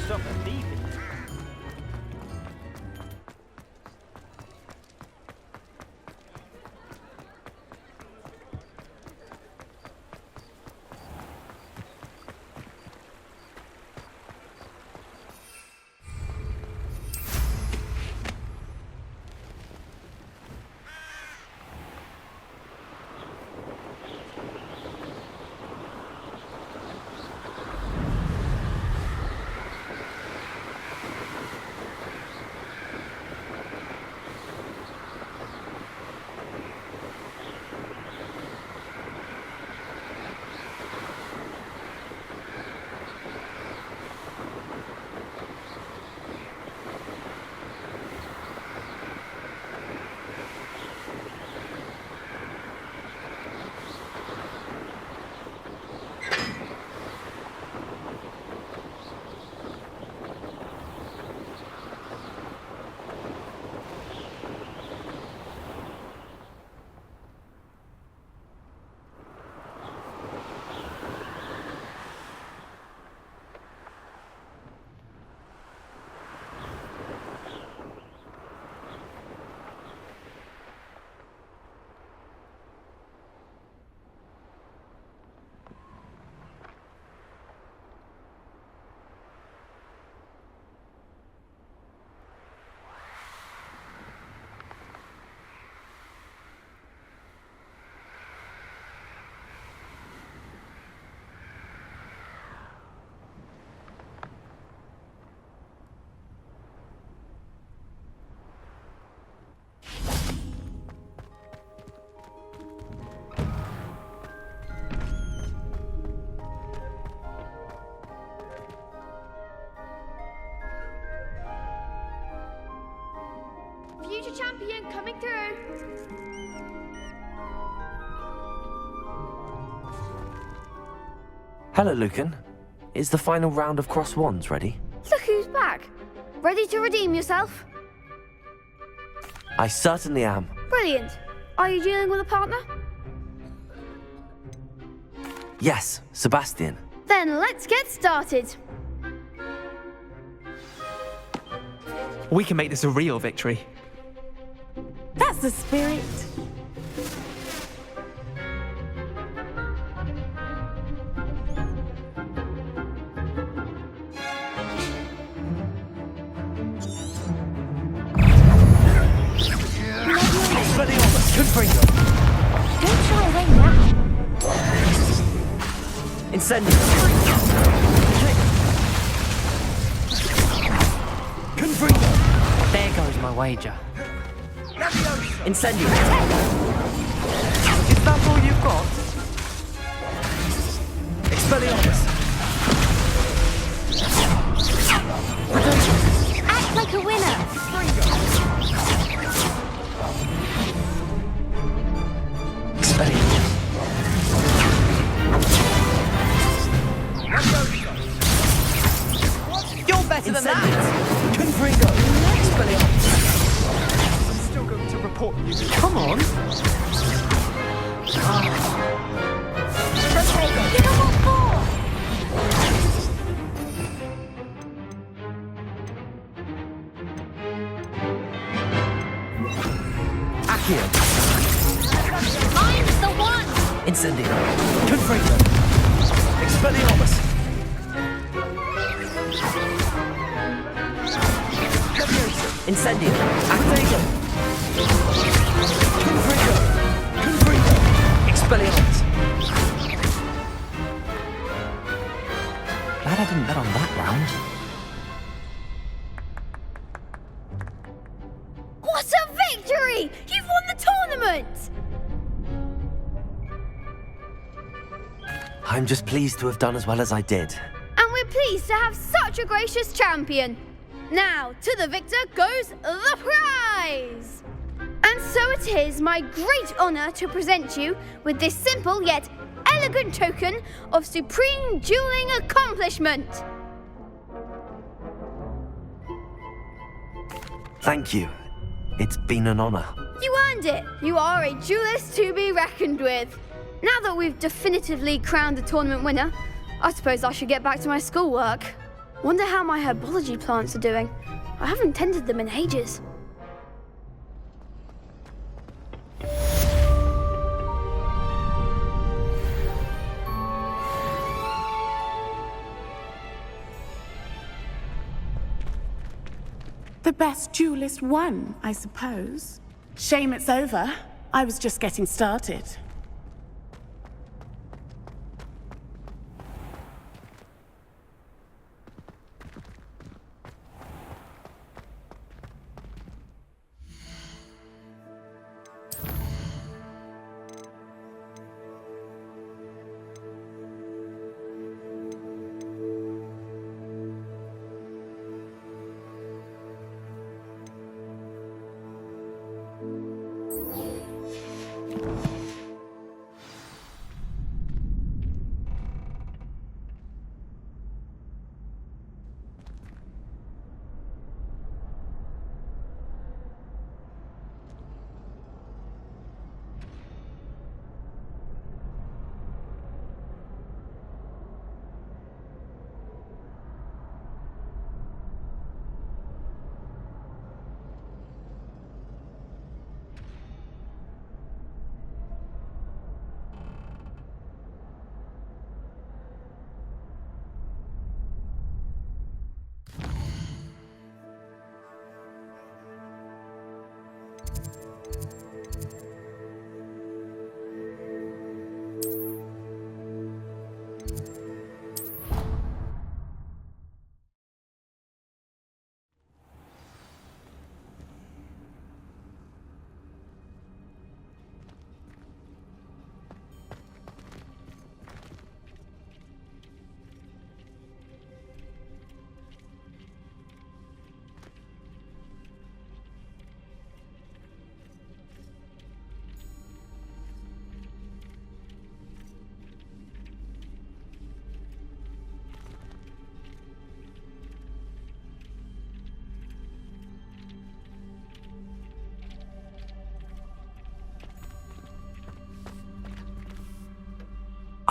stop a thief. Future champion coming through. Hello, Lucan. Is the final round of Cross Wands ready? Look who's back. Ready to redeem yourself? I certainly am. Brilliant. Are you dealing with a partner? Yes, Sebastian. Then let's get started. We can make this a real victory. That's the spirit. Don't shy away now. Incendio. Confringo. There goes my wager. Incendio. Is that all you've got? Expelliarmus. Act like a winner. Expelliarmus. You're better than that. Confringo. Expelliarmus. I'm still going to report you. Come on. Give them what for? Accio. I'm the one. Incendio. Confringo. Expelliarmus. Incendio. Accio. Confringo. Confringo. Expelliarmus. Glad I didn't bet on that round. What a victory! You've won the tournament! I'm just pleased to have done as well as I did. And we're pleased to have such a gracious champion. Now, to the victor goes the prize! And so it is my great honor to present you with this simple yet elegant token of supreme dueling accomplishment. Thank you. It's been an honor. You earned it. You are a duelist to be reckoned with. Now that we've definitively crowned the tournament winner, I suppose I should get back to my schoolwork. Wonder how my herbology plants are doing. I haven't tended them in ages. The best duelist won, I suppose. Shame it's over. I was just getting started.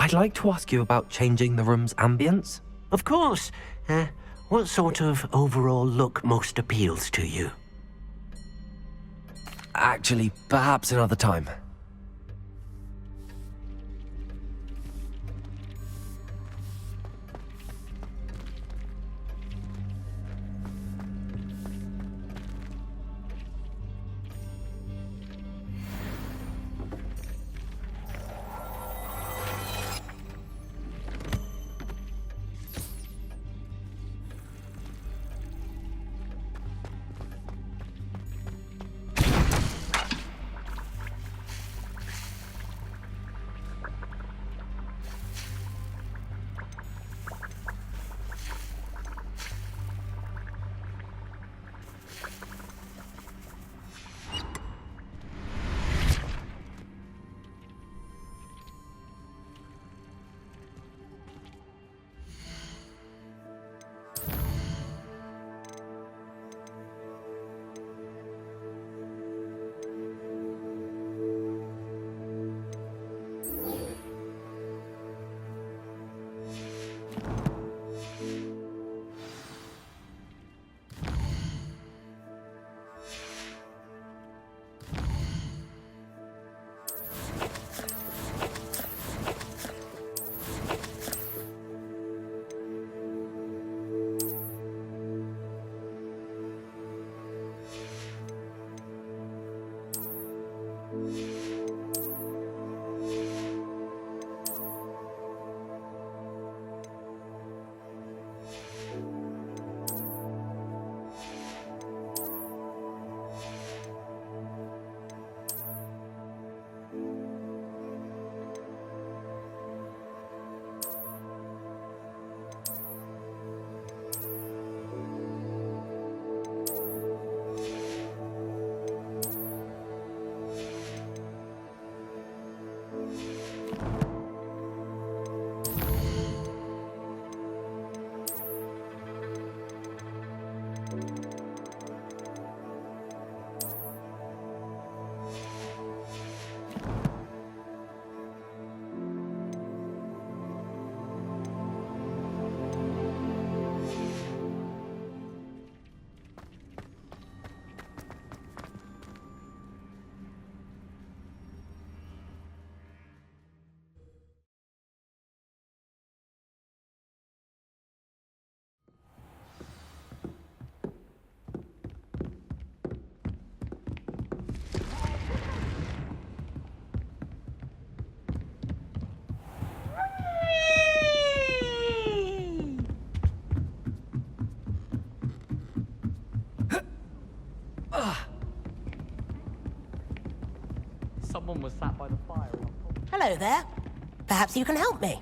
I'd like to ask you about changing the room's ambience. Of course. What sort of overall look most appeals to you? Actually, perhaps another time. Someone was sat by the fire. Hello there. Perhaps you can help me.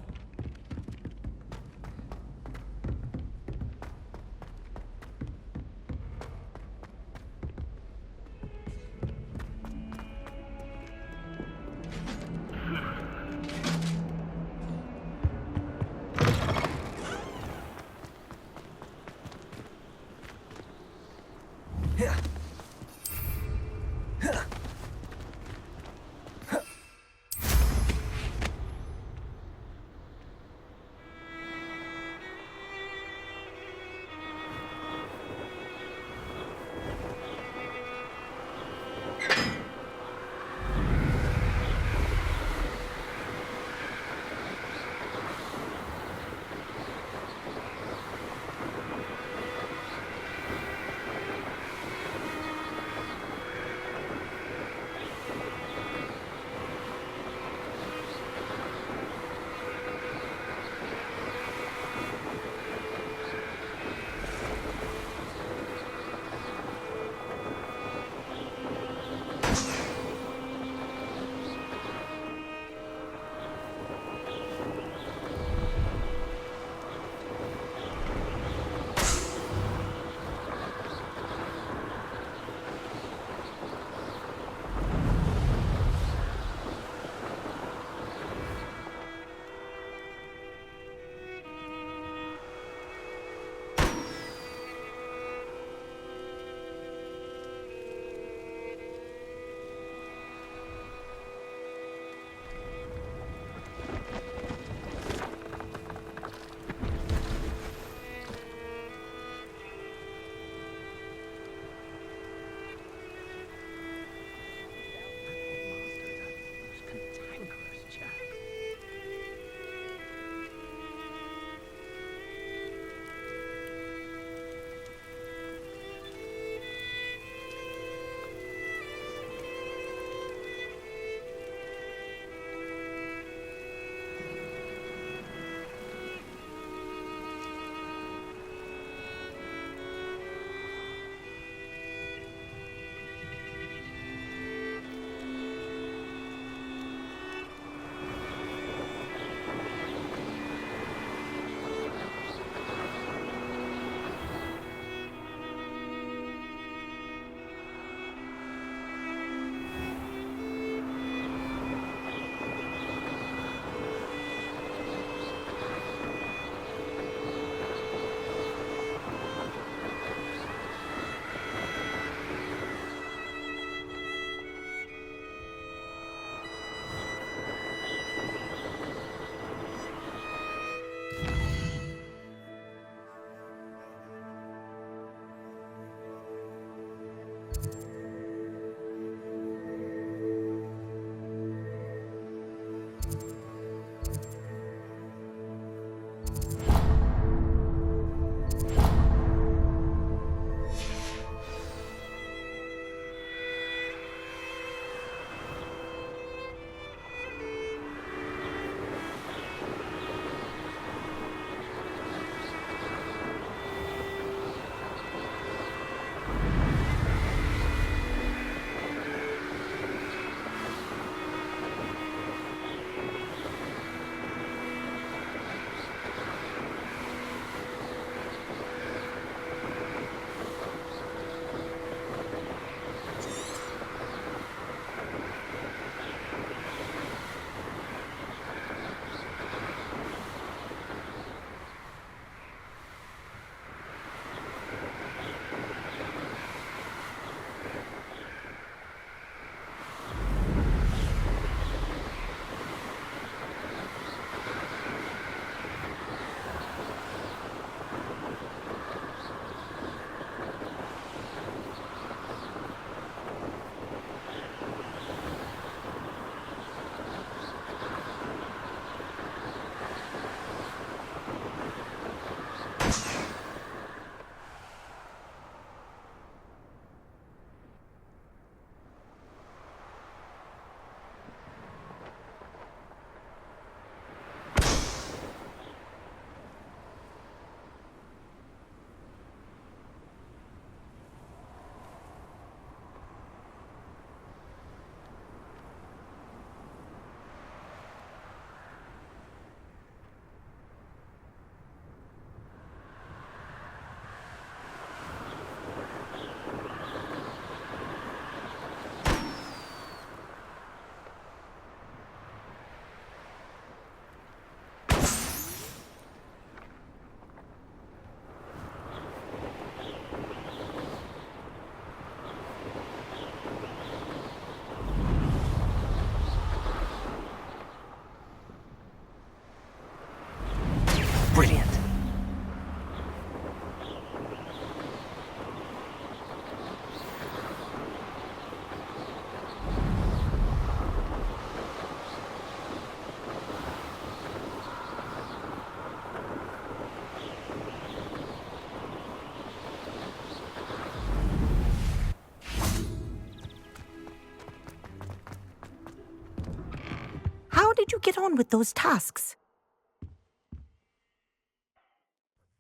did you get on with those tasks?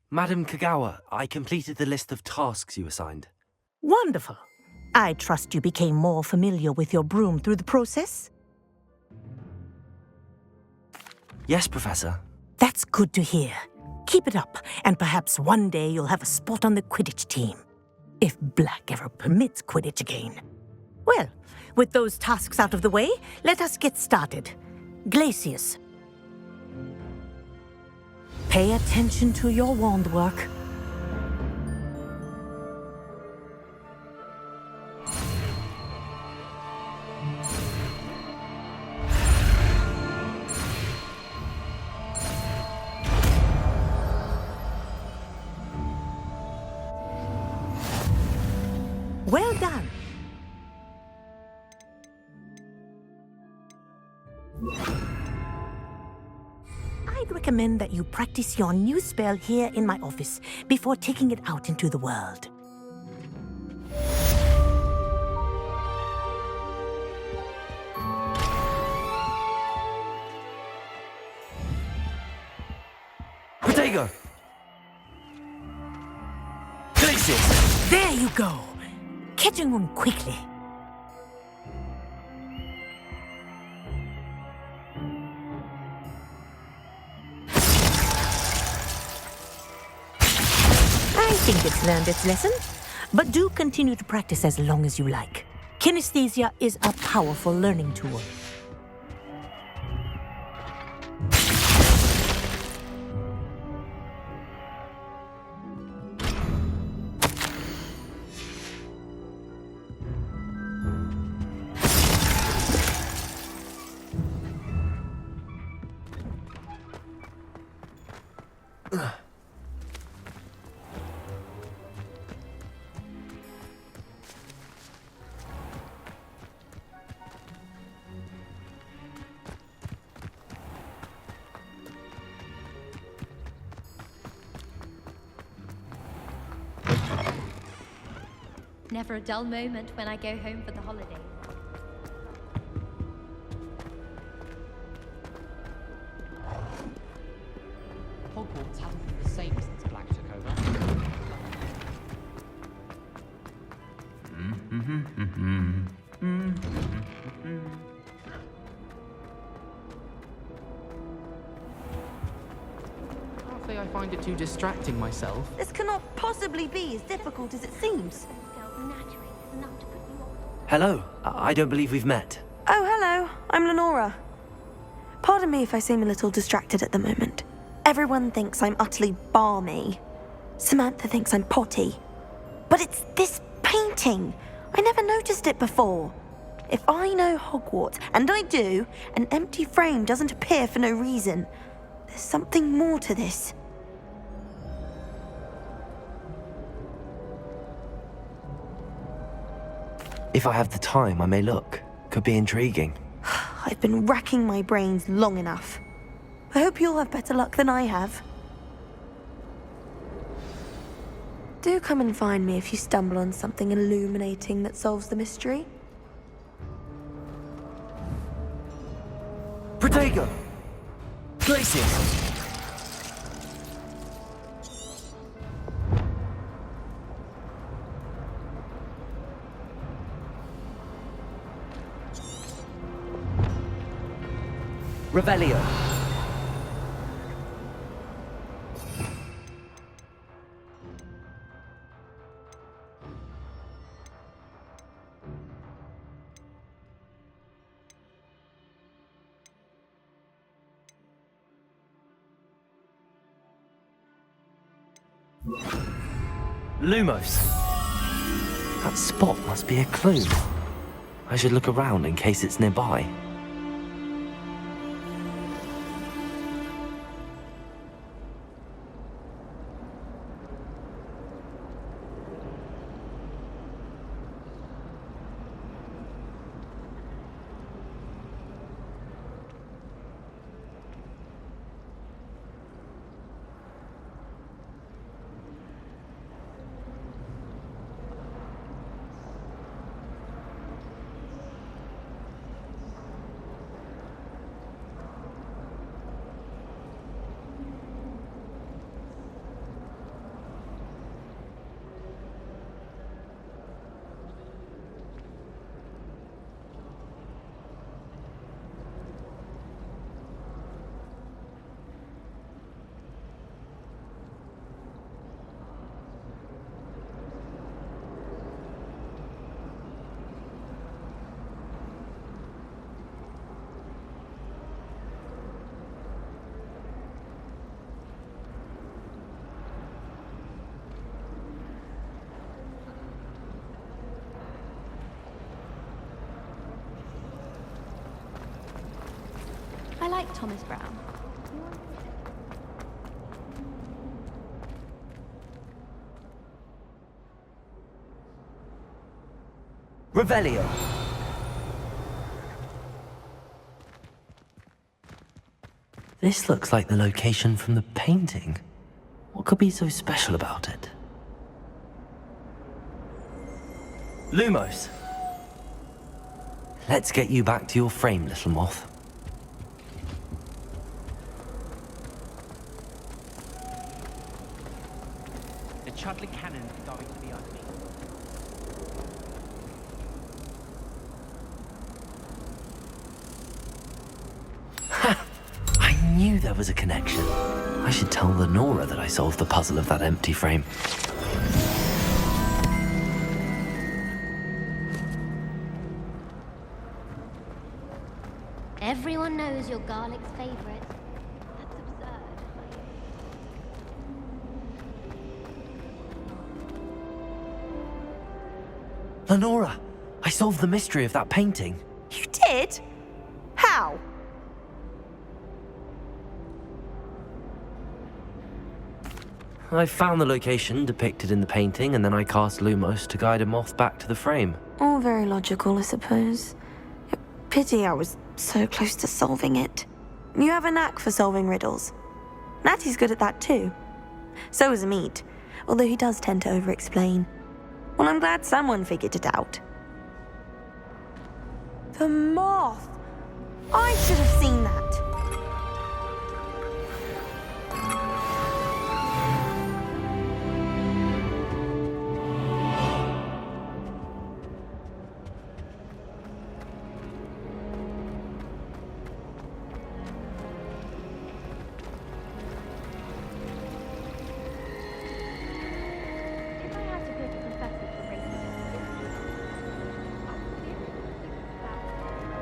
Madam Kagawa, I completed the list of tasks you assigned. Wonderful. I trust you became more familiar with your broom through the process? Yes, Professor. That's good to hear. Keep it up, and perhaps one day you'll have a spot on the Quidditch team. If Black ever permits Quidditch again. Well, with those tasks out of the way, let us get started. Glacius. Pay attention to your wand work. Well done. I'd recommend that you practice your new spell here in my office before taking it out into the world. Protego! Glacius! There you go. Catching them quickly. I think it's learned its lesson, but do continue to practice as long as you like. Kinesthesia is a powerful learning tool. Never a dull moment when I go home for the holiday. Hogwarts hasn't been the same since Black took over. Frankly, I find it too distracting myself. This cannot possibly be as difficult as it seems. Hello. I don't believe we've met. Oh, hello. I'm Lenora. Pardon me if I seem a little distracted at the moment. Everyone thinks I'm utterly balmy. Samantha thinks I'm potty. But it's this painting. I never noticed it before. If I know Hogwarts, and I do, an empty frame doesn't appear for no reason. There's something more to this. If I have the time, I may look. Could be intriguing. I've been racking my brains long enough. I hope you'll have better luck than I have. Do come and find me if you stumble on something illuminating that solves the mystery. Protego! Glacius! Rebellion. Lumos. That spot must be a clue. I should look around in case it's nearby. I like Thomas Brown. Revelio. This looks like the location from the painting. What could be so special about it? Lumos. Let's get you back to your frame, little moth. The Chudley cannon is going to be unleashed. I knew there was a connection. I should tell Lenora that I solved the puzzle of that empty frame. Everyone knows you're Garlic's favorite. That's absurd. Lenora, I solved the mystery of that painting. You did? How? I found the location depicted in the painting, and then I cast Lumos to guide a moth back to the frame. All very logical, I suppose. Pity I was so close to solving it. You have a knack for solving riddles. Natty's good at that too. So is Meat, although he does tend to over-explain. Well, I'm glad someone figured it out. The moth! I should have seen that. If I had to pick a professor to race against this year, I would be about 75.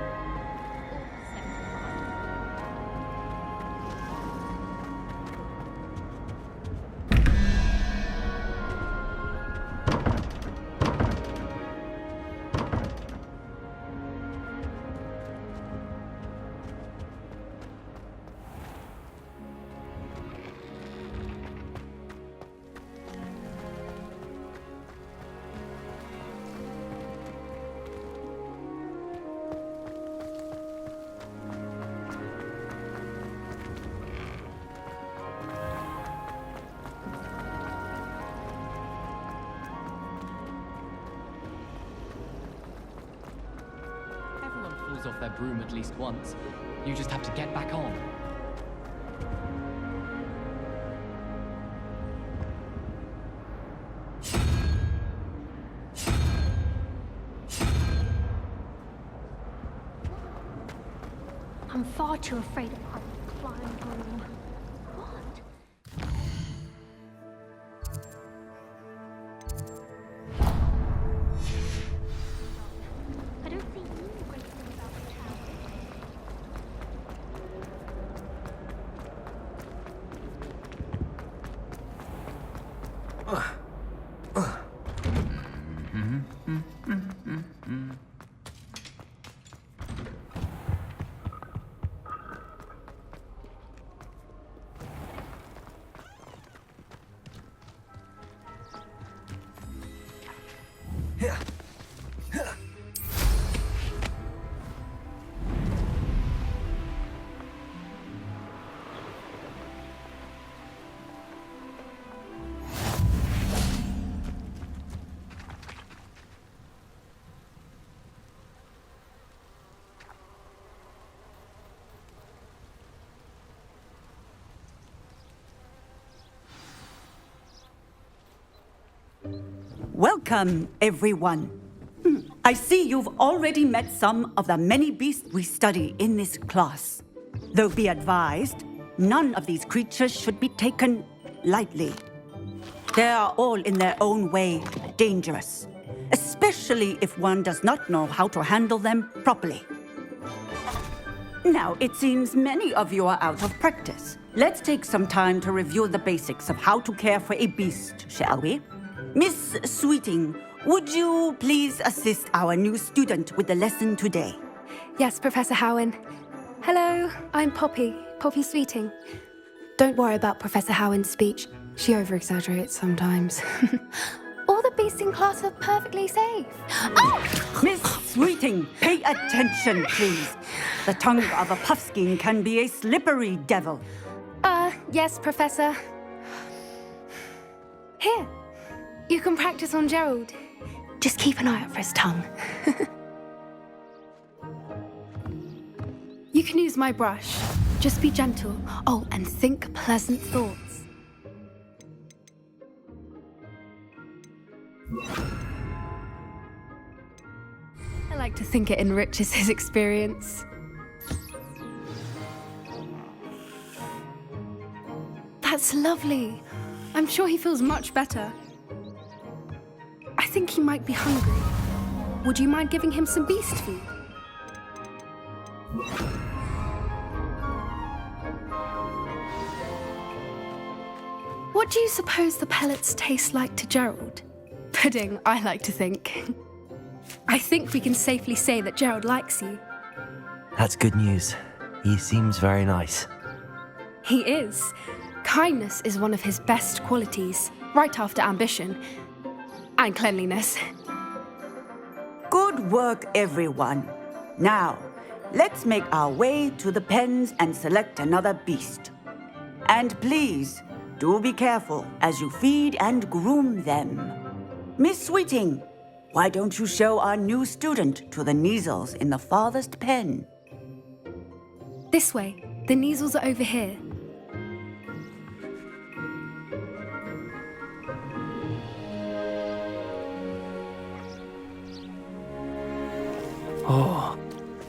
Everyone falls off their broom at least once. You just have to get back on. I'm far too afraid of heights to climb broom. What? I don't see any great thing about the tower. Welcome, everyone. I see you've already met some of the many beasts we study in this class. Though be advised, none of these creatures should be taken lightly. They are all in their own way dangerous, especially if one does not know how to handle them properly. Now, it seems many of you are out of practice. Let's take some time to review the basics of how to care for a beast, shall we? Miss Sweeting, would you please assist our new student with the lesson today? Yes, Professor Howen. Hello, I'm Poppy Sweeting. Don't worry about Professor Howard's speech. She over-exaggerates sometimes. All the beasts in class are perfectly safe. Oh! Miss Sweeting, pay attention, please. The tongue of a puffskein can be a slippery devil. Yes, Professor. Here, you can practice on Gerald. Just keep an eye out for his tongue. You can use my brush. Just be gentle. Oh, and think pleasant thoughts. I like to think it enriches his experience. That's lovely. I'm sure he feels much better. I think he might be hungry. Would you mind giving him some beast food? What do you suppose the pellets taste like to Gerald? Pudding, I like to think. I think we can safely say that Gerald likes you. That's good news. He seems very nice. He is. Kindness is one of his best qualities, right after ambition and cleanliness. Good work, everyone. Now, let's make our way to the pens and select another beast. And please, do be careful as you feed and groom them. Miss Sweeting, why don't you show our new student to the Neasels in the farthest pen? This way. The Neasels are over here. Oh,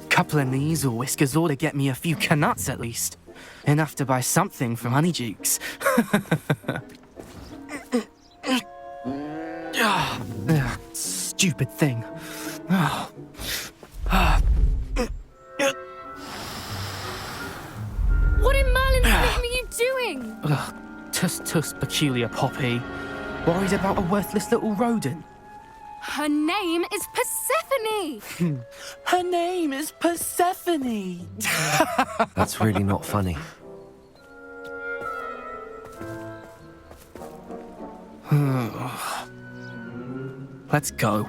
couple of Neasel whiskers ought to get me a few canuts at least. Enough to buy something from Honeydukes. Stupid thing. What in Merlin's name are you doing? Tuss, peculiar Poppy. Worried about a worthless little rodent. Her name is Persephone! Her name is Persephone! That's really not funny. Let's go.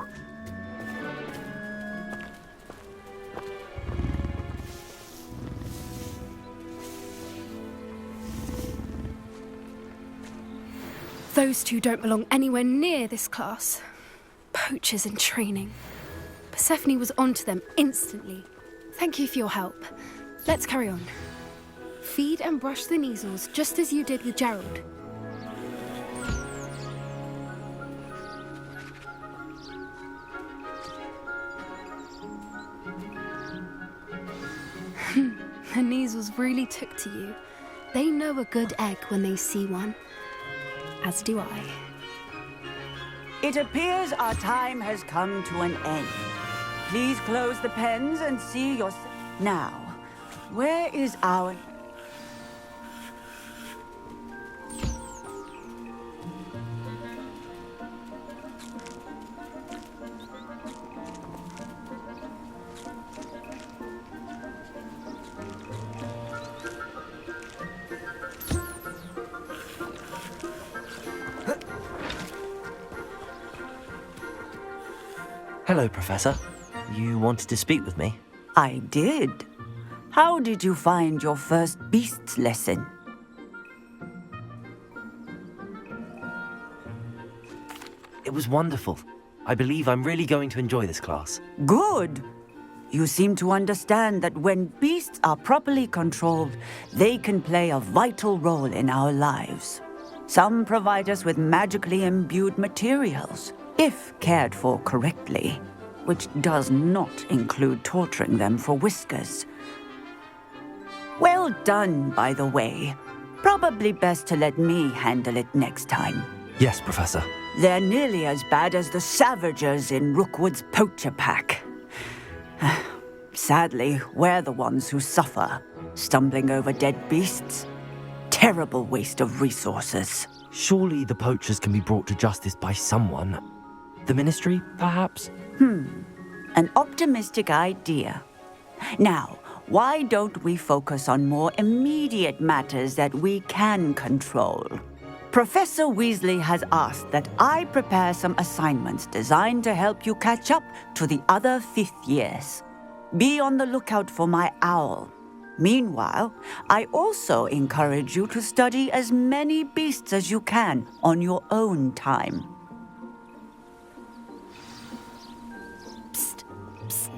Those two don't belong anywhere near this class. Poachers in training. Persephone was onto them instantly. Thank you for your help. Let's carry on. Feed and brush the Neasels just as you did with Gerald. The Neasels really took to you. They know a good egg when they see one. As do I. It appears our time has come to an end. Please close the pens and see your... Now, where is our... Hello, Professor. You wanted to speak with me? I did. How did you find your first beasts lesson? It was wonderful. I believe I'm really going to enjoy this class. Good. You seem to understand that when beasts are properly controlled, they can play a vital role in our lives. Some provide us with magically imbued materials, if cared for correctly, which does not include torturing them for whiskers. Well done, by the way. Probably best to let me handle it next time. Yes, Professor. They're nearly as bad as the Savagers in Rookwood's poacher pack. Sadly, we're the ones who suffer, stumbling over dead beasts. Terrible waste of resources. Surely the poachers can be brought to justice by someone. The Ministry, perhaps? An optimistic idea. Now, why don't we focus on more immediate matters that we can control? Professor Weasley has asked that I prepare some assignments designed to help you catch up to the other fifth years. Be on the lookout for my owl. Meanwhile, I also encourage you to study as many beasts as you can on your own time. Psst, psst,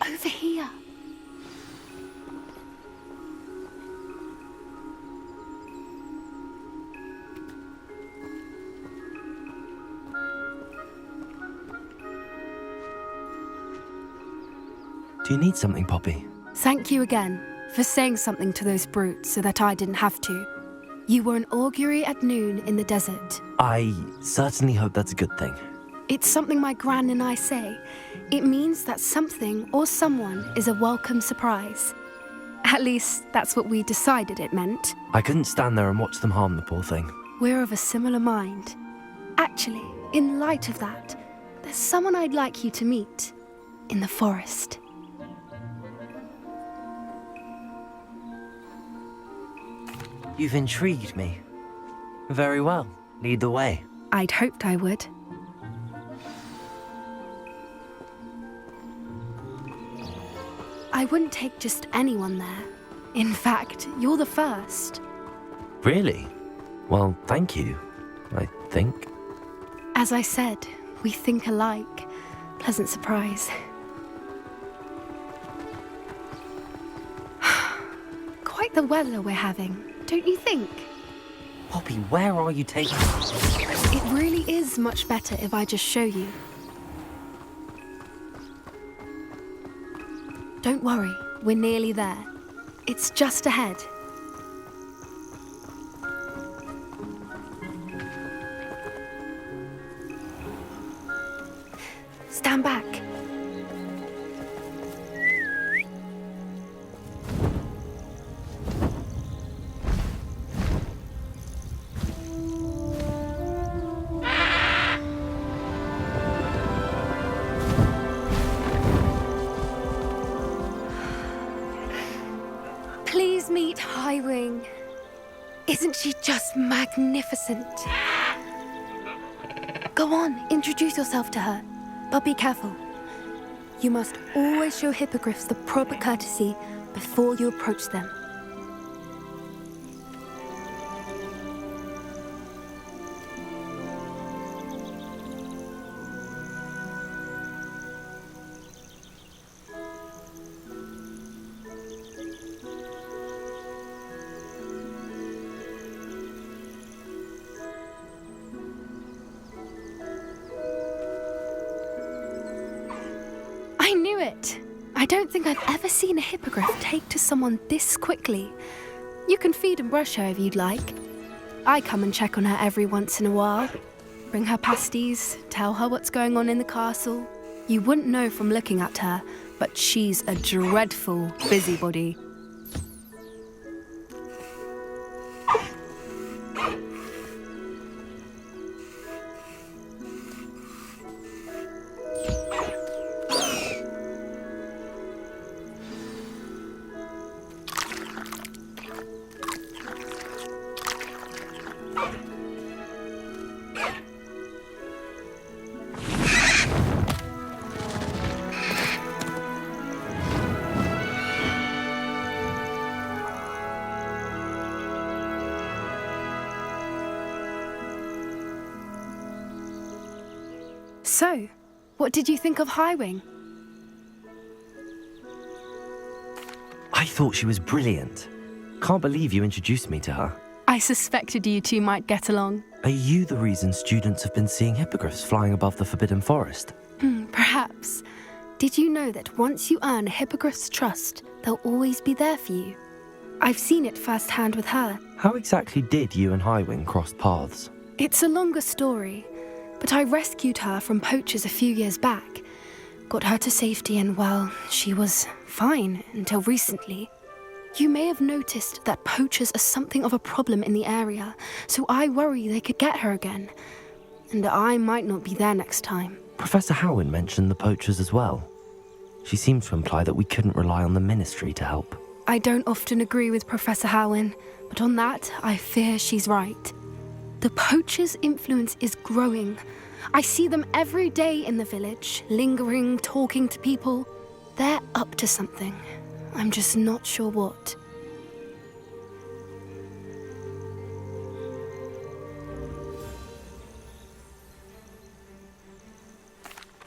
over here. Do you need something, Poppy? Thank you again for saying something to those brutes so that I didn't have to. You were an augury at noon in the desert. I certainly hope that's a good thing. It's something my gran and I say. It means that something or someone is a welcome surprise. At least, that's what we decided it meant. I couldn't stand there and watch them harm the poor thing. We're of a similar mind. Actually, in light of that, there's someone I'd like you to meet in the forest. You've intrigued me. Very well. Lead the way. I'd hoped I would. I wouldn't take just anyone there. In fact, you're the first. Really? Well, thank you, I think. As I said, we think alike. Pleasant surprise. Quite the weather we're having, don't you think? Poppy, where are you taking us? It really is much better if I just show you. Don't worry, we're nearly there. It's just ahead. Stand back. Please meet Highwing. Isn't she just magnificent? Go on, introduce yourself to her. But be careful. You must always show hippogriffs the proper courtesy before you approach them. I knew it! I don't think I've ever seen a hippogriff take to someone this quickly. You can feed and brush her if you'd like. I come and check on her every once in a while. Bring her pasties, tell her what's going on in the castle. You wouldn't know from looking at her, but she's a dreadful busybody. So, what did you think of Highwing? I thought she was brilliant. Can't believe you introduced me to her. I suspected you two might get along. Are you the reason students have been seeing hippogriffs flying above the Forbidden Forest? Perhaps. Did you know that once you earn a hippogriff's trust, they'll always be there for you? I've seen it firsthand with her. How exactly did you and Highwing cross paths? It's a longer story, but I rescued her from poachers a few years back. Got her to safety and, well, she was fine until recently. You may have noticed that poachers are something of a problem in the area, so I worry they could get her again. And I might not be there next time. Professor Howin mentioned the poachers as well. She seemed to imply that we couldn't rely on the Ministry to help. I don't often agree with Professor Howin, but on that, I fear she's right. The poachers' influence is growing. I see them every day in the village, lingering, talking to people. They're up to something. I'm just not sure what.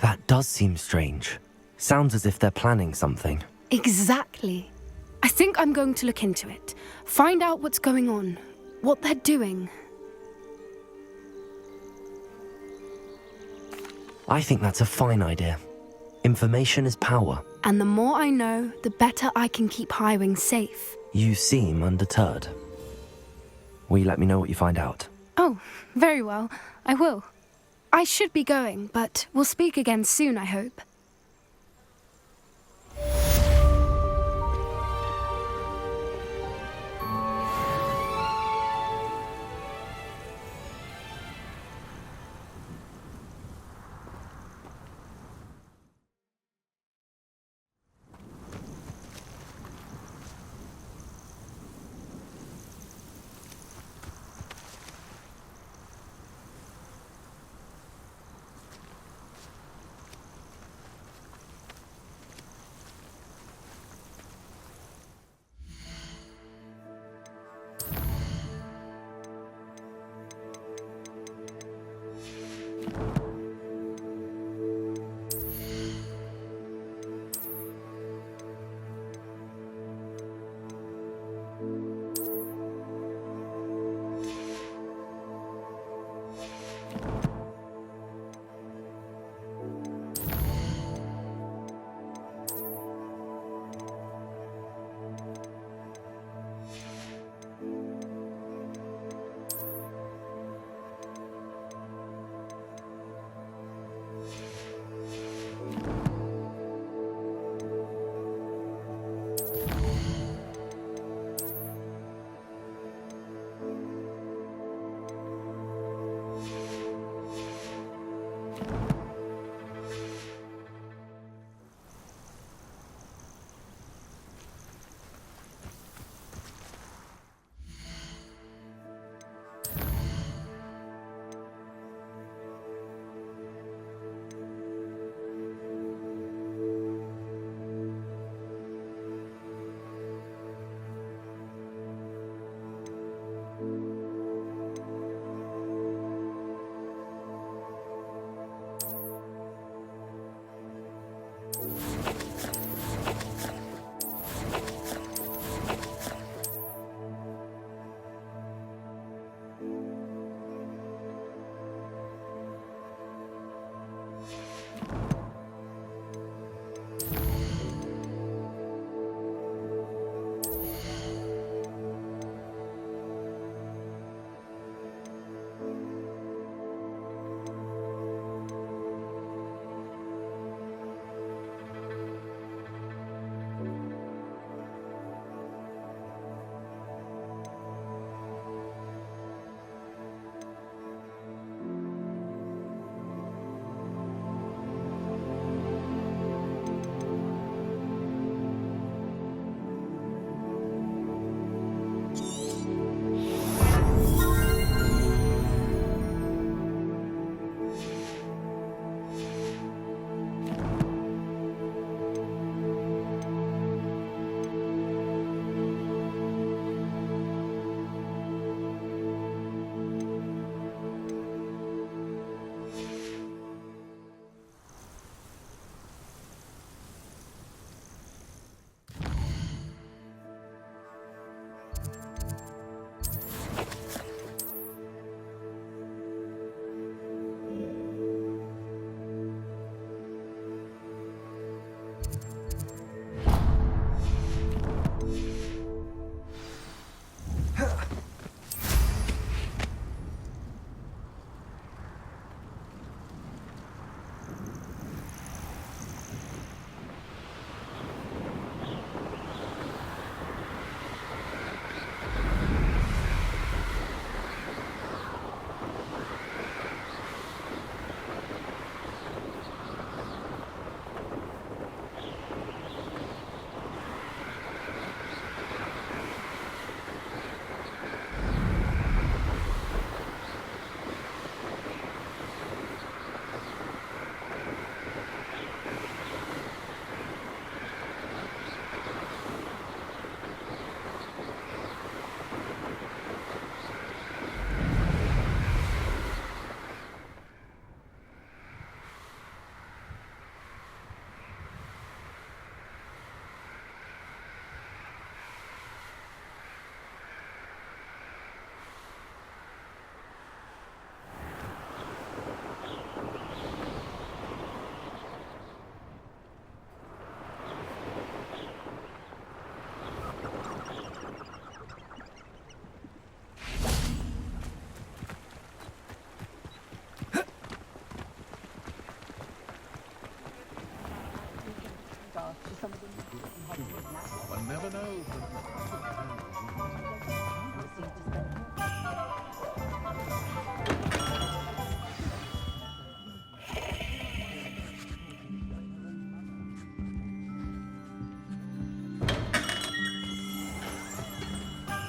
That does seem strange. Sounds as if they're planning something. Exactly. I think I'm going to look into it. Find out what's going on, what they're doing. I think that's a fine idea. Information is power. And the more I know, the better I can keep Highwing safe. You seem undeterred. Will you let me know what you find out? Oh, very well. I will. I should be going, but we'll speak again soon, I hope.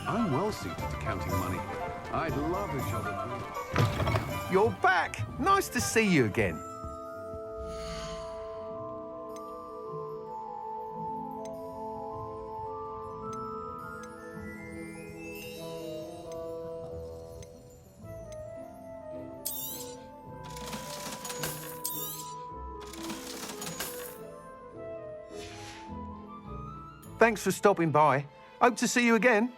I'm well suited to counting money. I'd love each other. You're back! Nice to see you again. Thanks for stopping by. Hope to see you again.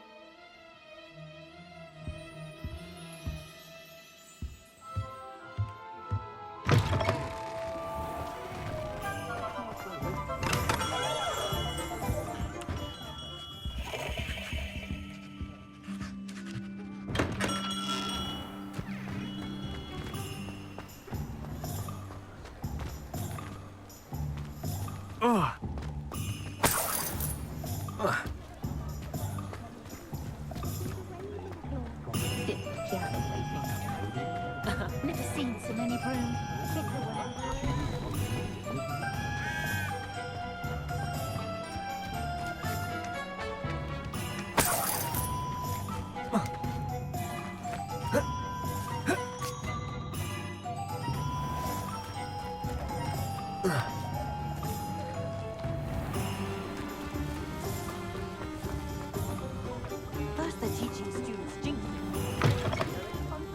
Never seen so many brooms.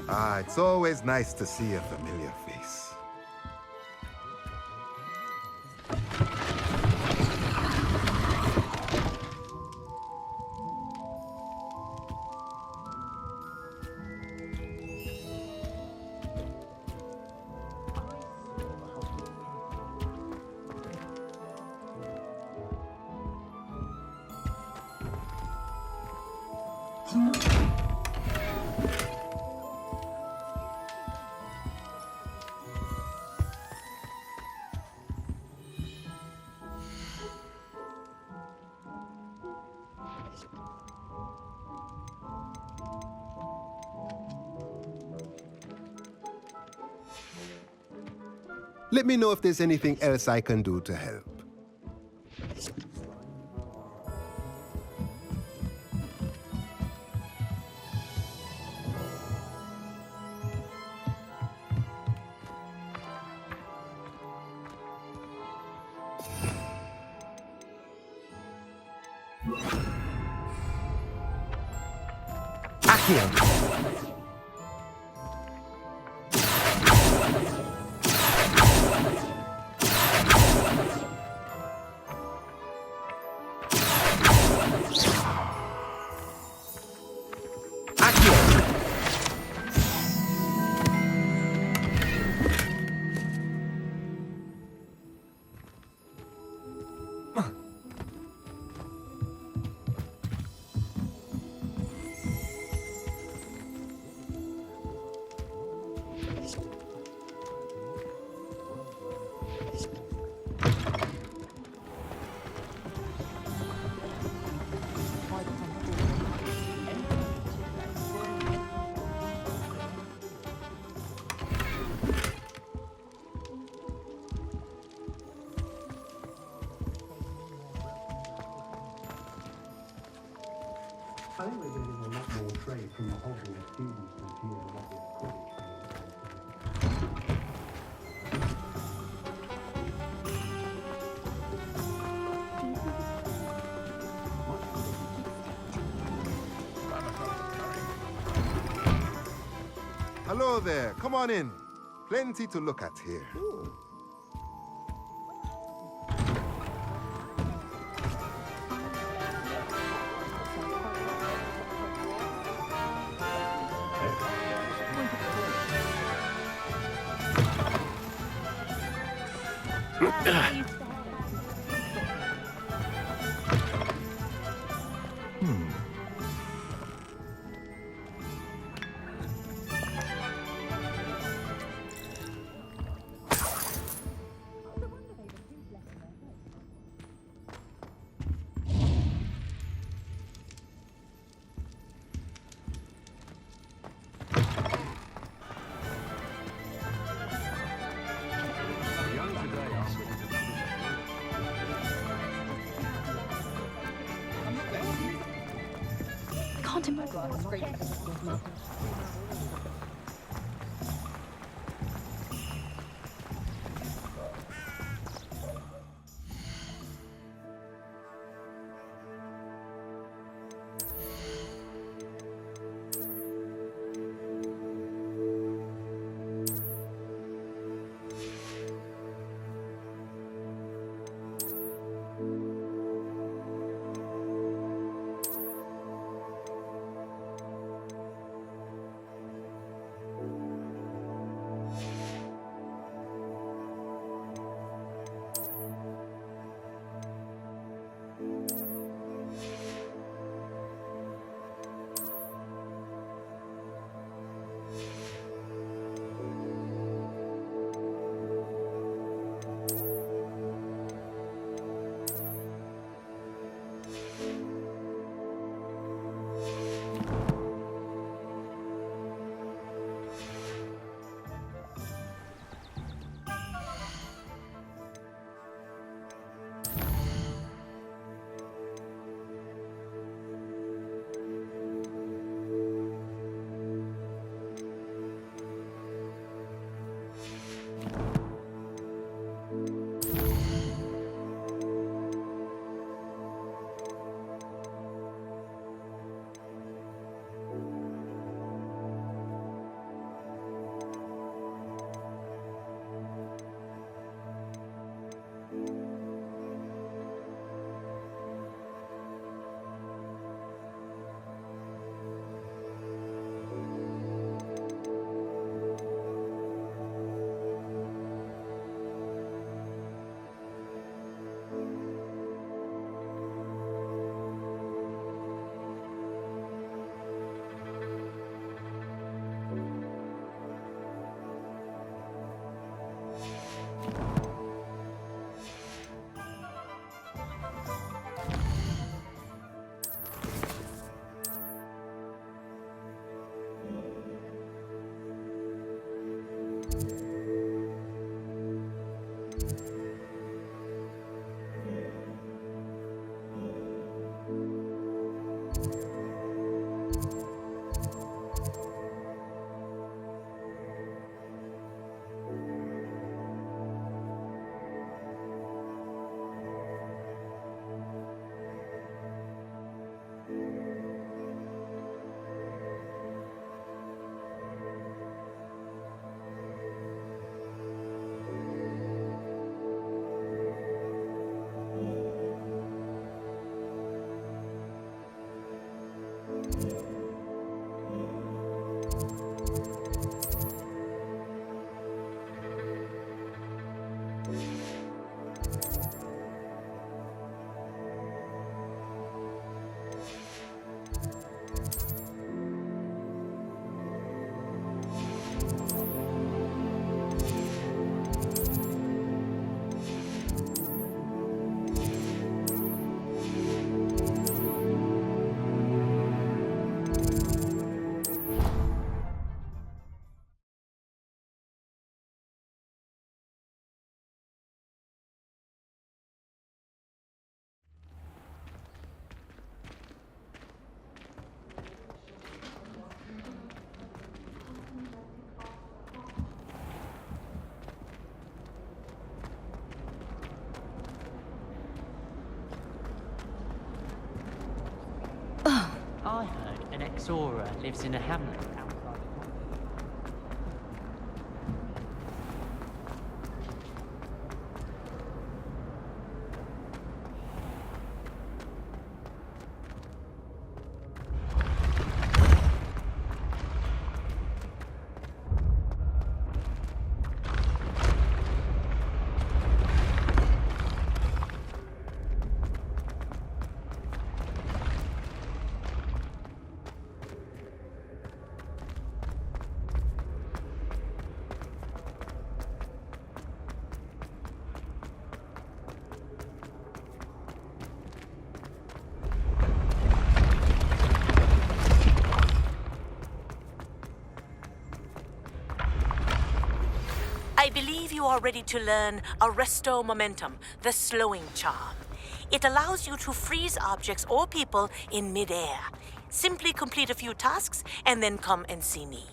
Ah, it's always nice to see a familiar face. Let me know if there's anything else I can do to help. I think we're getting a lot more trade from the Hogwarts students than here at Hogwarts College. Hello there, come on in. Plenty to look at here. can't imagine. I heard an Exora lives in a hamlet outside. I believe you are ready to learn Arresto Momentum, the slowing charm. It allows you to freeze objects or people in midair. Simply complete a few tasks and then come and see me.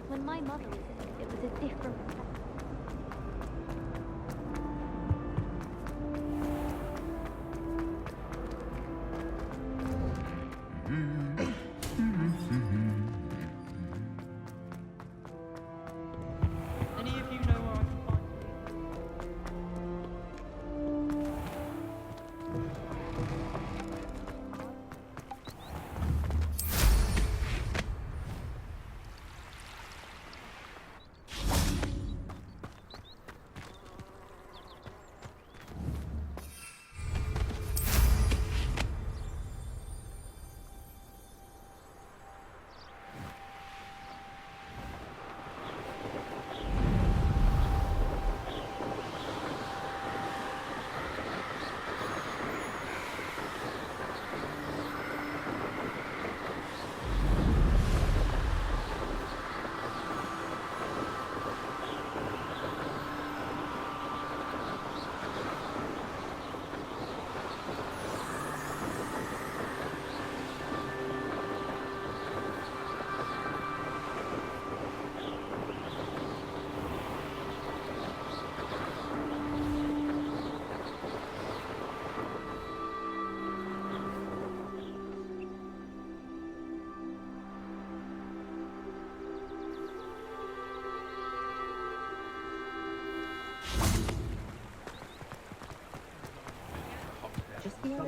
When my mother was ill, it was a different. Any of you know where I can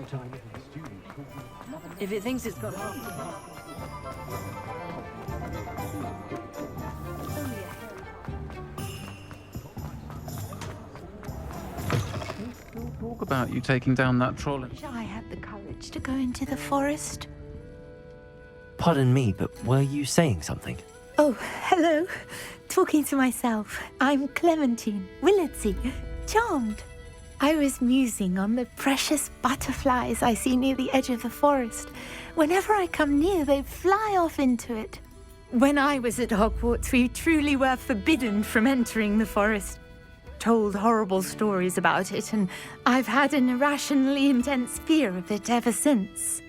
find If it thinks it's got Talk about you taking down that troll. I had the courage to go into the forest. Pardon me, but were you saying something? Oh, hello. Talking to myself. I'm Clementine Willardsey. Charmed. I was musing on the precious butterflies I see near the edge of the forest. Whenever I come near, they fly off into it. When I was at Hogwarts, we truly were forbidden from entering the forest. Told horrible stories about it, and I've had an irrationally intense fear of it ever since.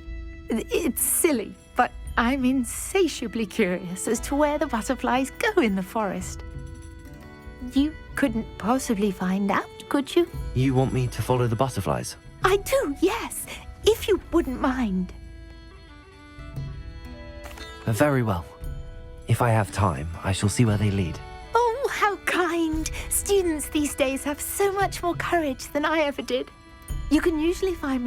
It's silly, but I'm insatiably curious as to where the butterflies go in the forest. You couldn't possibly find out, could you? You want me to follow the butterflies? I do, yes, if you wouldn't mind. Very well. If I have time, I shall see where they lead. Oh, how kind! Students these days have so much more courage than I ever did. You can usually find me